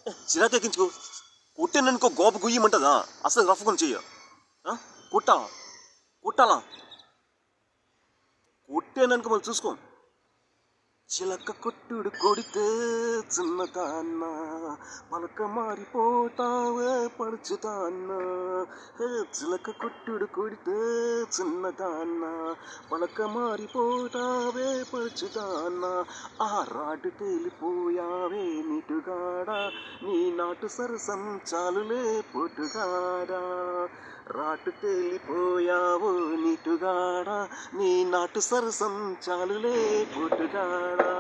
చిరాకెక్కించుకో. కొట్టాననుకో గోప గుయ్యమంటదా? అసలు రఫ్ కొని చెయ్య. కొట్టాలా కొట్టాలా కొట్టాననుకో మళ్ళీ చూసుకో. చిలక కొట్టుడు కొడితే చిన్నదాన్న పలక మారిపోతావే పడుచుదాన్న. చిలక కొట్టుడు కొడితే చిన్నదాన్న పలక మారిపోతావే పడుచుదాన్న. ఆ రాటు తేలిపోయావే నిటుగాడా నీ నాటు సరసం చాలులే పొట్టుగాడా. రాటు తేలిపోయావు నిటుగాడా నీ నాటు సరసం చాలులే పొట్టుగాడా.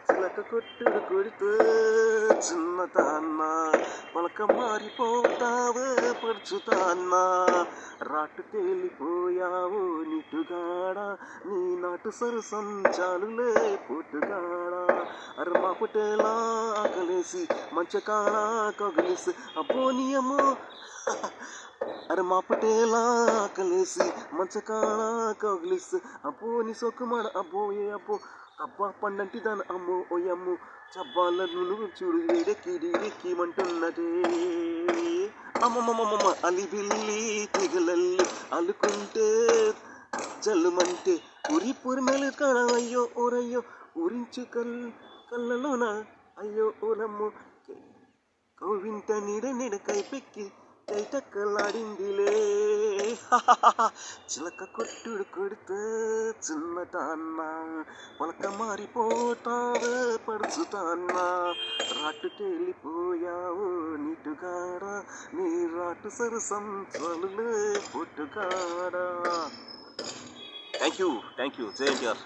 చిలక కొట్టుడు కొడితే చిన్నదాన్న పలక మారిపోతావే పడుచుదాన్న. రాటు తేలిపోయావు నిటుగాడా నీ నాటు సరసం చాలులే పొట్టుగాడా. అరమా పుట్టేలా ఆకలేసి మంచకాడ కగిలిసి అబ్బోనియమో. అరే మా పటేలా ఆకలేసి మంచకాడ కగిలిసి అబ్బోని సొక్కుమాడ అబ్బోయే అబ్బో. అబ్బా పండంటి దాని అమ్మో ఓయమ్మో చబ్బాల నువ్వు చూడు వేడెక్కిమంటున్నదే. అమ్మమ్మమ్మమ్మ అలిబిల్లి తిగలల్లి అల్లుకుంటే జల్లుమంటే ఉరి పొరిమెలు కాడ అయ్యో ఓరయ్యో ఉరించు కళ్ళలోన అయ్యో ఓలమ్మో. కౌవింత నీడ కైపెక్కి కైతక్కలాడిందిలే. చిలక కొట్టుడు కొడితే చిన్నదాన్న పలక మారిపోతావే పడుచుదాన్న. రాటు తేలిపోయావు నిటుగాడా నీ రాటు సరసం చాలులే పొట్టుగాడా. థ్యాంక్ యూ జై ఎన్టీఆర్.